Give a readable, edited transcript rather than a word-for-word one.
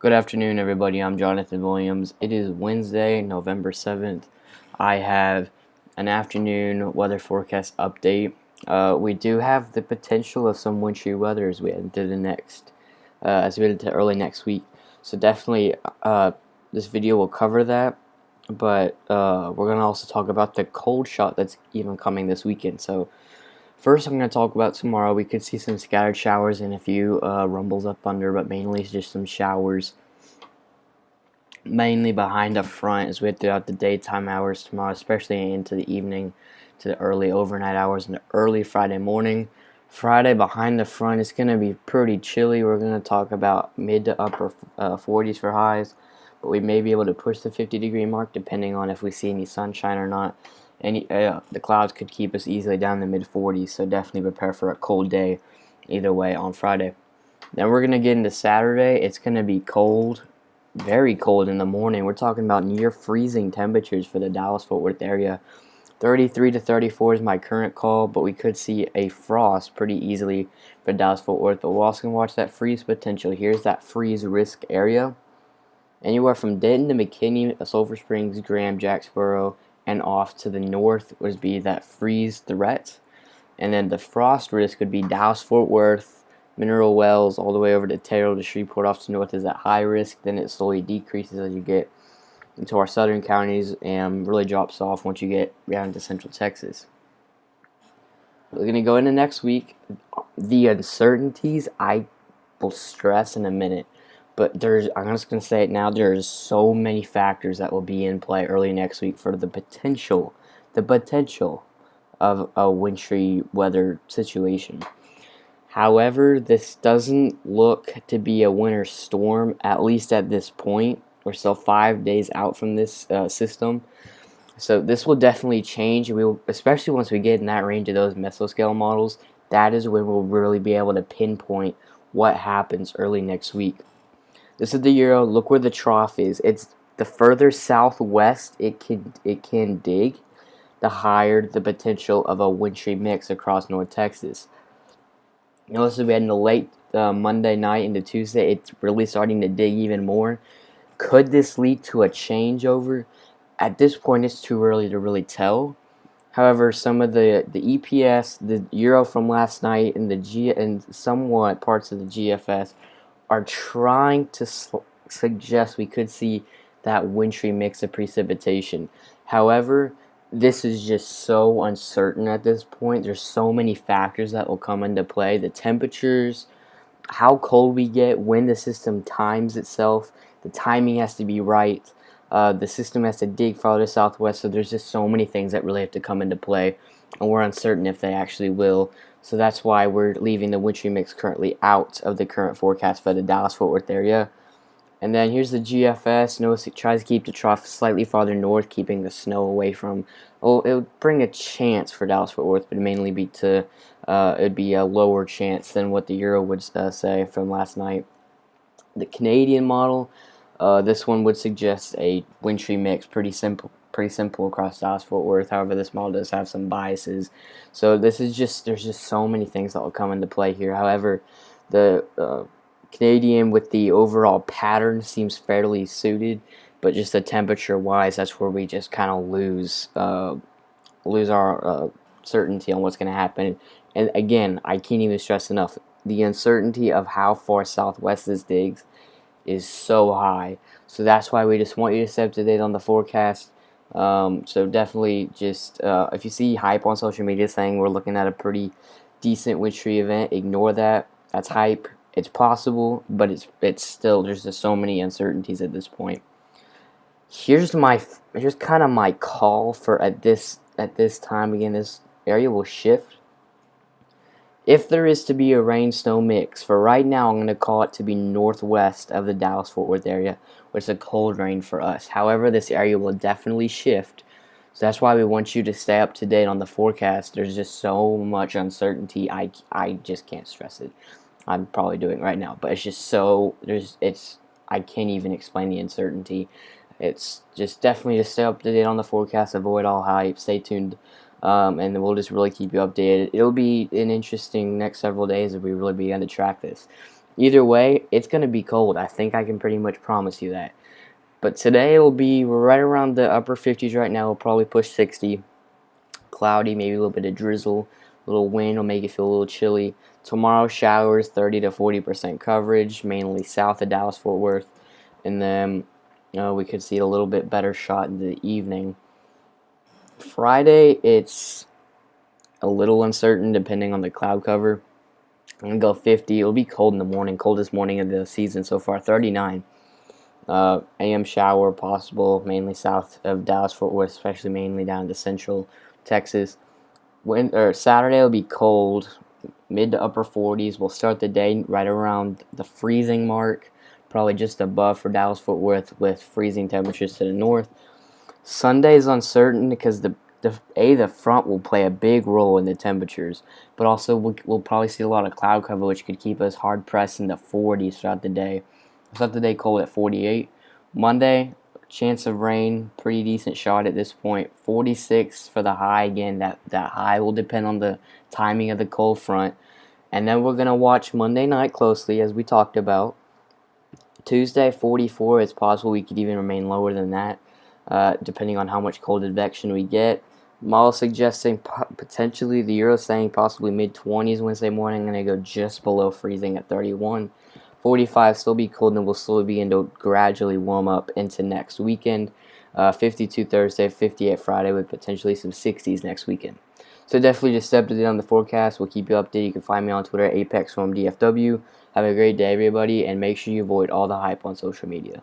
Good afternoon, everybody. I'm Jonathan Williams. It is Wednesday, November 7th. I have an afternoon weather forecast update. We do have the potential of some wintry weather as we head into early next week. So definitely, this video will cover that. But we're gonna also talk about the cold shot that's even coming this weekend. So first, I'm gonna talk about tomorrow. We could see some scattered showers and a few rumbles of thunder, but mainly just some showers mainly behind the front as we head throughout the daytime hours tomorrow, especially into the evening to the early overnight hours and the early Friday morning. Friday behind the front is going to be pretty chilly. We're going to talk about mid to upper 40s for highs, but we may be able to push the 50-degree mark depending on if we see any sunshine or not. The clouds could keep us easily down in the mid 40s, so definitely prepare for a cold day either way on Friday. Then we're going to get into Saturday. It's going to be cold, very cold in the morning. We're talking about near freezing temperatures for the Dallas-Fort Worth area. 33 to 34 is my current call, but we could see a frost pretty easily for Dallas-Fort Worth. But we're also going to watch that freeze potential. Here's that freeze risk area. Anywhere from Denton to McKinney, Sulphur Springs, Graham, Jacksboro, and off to the north would be that freeze threat. And then the frost risk would be Dallas-Fort Worth, Mineral Wells, all the way over to Terrell to Shreveport off to north is at high risk. Then it slowly decreases as you get into our southern counties and really drops off once you get down into central Texas. We're going to go into next week. The uncertainties I will stress in a minute, but I'm just going to say it now, there's so many factors that will be in play early next week for the potential of a wintry weather situation. However, this doesn't look to be a winter storm, at least at this point. We're still 5 days out from this system. So this will definitely change. We will, especially once we get in that range of those mesoscale models, that is when we'll really be able to pinpoint what happens early next week. This is the Euro. Look where the trough is. It's the further southwest it can dig, the higher the potential of a wintry mix across North Texas. Notice we had in the late Monday night into Tuesday, it's really starting to dig even more. Could this lead to a changeover? At this point, it's too early to really tell. However, some of the EPS, the Euro from last night, and and somewhat parts of the GFS are trying to suggest we could see that wintry mix of precipitation. However, this is just so uncertain at this point. There's so many factors that will come into play. The temperatures, how cold we get, when the system times itself, the timing has to be right. The system has to dig farther southwest, so there's just so many things that really have to come into play, and we're uncertain if they actually will. So that's why we're leaving the wintry mix currently out of the current forecast for the Dallas-Fort Worth area. And then here's the GFS. Notice it tries to keep the trough slightly farther north, keeping the snow away from. Oh, it would bring a chance for Dallas-Fort Worth, but mainly it'd be a lower chance than what the Euro would say from last night. The Canadian model, this one would suggest a wintry mix, pretty simple across Dallas-Fort Worth. However, this model does have some biases, so there's just so many things that will come into play here. However, the Canadian with the overall pattern seems fairly suited, but just the temperature-wise, that's where we just kind of lose our certainty on what's going to happen. And again, I can't even stress enough, the uncertainty of how far southwest this digs is so high. So that's why we just want you to stay up to date on the forecast. So definitely just, if you see hype on social media saying we're looking at a pretty decent wintry event, ignore that. That's hype. It's possible, but it's still, there's just so many uncertainties at this point. Here's kind of my call for at this time. Again, this area will shift. If there is to be a rain-snow mix, for right now, I'm going to call it to be northwest of the Dallas-Fort Worth area, which is a cold rain for us. However, this area will definitely shift. So that's why we want you to stay up to date on the forecast. There's just so much uncertainty. I just can't stress it. I'm probably doing it right now, but it's just I can't even explain the uncertainty. It's just definitely just stay up to date on the forecast, avoid all hype, stay tuned, and we'll just really keep you updated. It'll be an interesting next several days if we really begin to track this. Either way, it's going to be cold. I think I can pretty much promise you that. But today it will be right around the upper 50s right now. We'll probably push 60. Cloudy, maybe a little bit of drizzle. A little wind will make it feel a little chilly. Tomorrow, showers, 30 to 40% coverage, mainly south of Dallas-Fort Worth. And then we could see a little bit better shot in the evening. Friday, it's a little uncertain depending on the cloud cover. I'm going to go 50. It'll be cold in the morning. Coldest morning of the season so far, 39. AM shower possible, mainly south of Dallas-Fort Worth, especially mainly down to central Texas. Saturday will be cold, mid to upper 40s. We'll start the day right around the freezing mark, probably just above for Dallas-Fort Worth with freezing temperatures to the north. Sunday is uncertain because the front will play a big role in the temperatures, but also we'll probably see a lot of cloud cover, which could keep us hard pressed in the 40s throughout the day. We'll start the day cold at 48. Monday, chance of rain, pretty decent shot at this point. 46 for the high. Again, that high will depend on the timing of the cold front. And then we're going to watch Monday night closely, as we talked about. Tuesday, 44. It's possible we could even remain lower than that, depending on how much cold advection we get. Model suggesting potentially, the Euro saying possibly mid-20s Wednesday morning. I'm going to go just below freezing at 31. 45 still be cold, and we'll slowly begin to gradually warm up into next weekend. 52 Thursday, 58 Friday, with potentially some 60s next weekend. So definitely just step it on the forecast. We'll keep you updated. You can find me on Twitter at ApexFormDFW. Have a great day, everybody, and make sure you avoid all the hype on social media.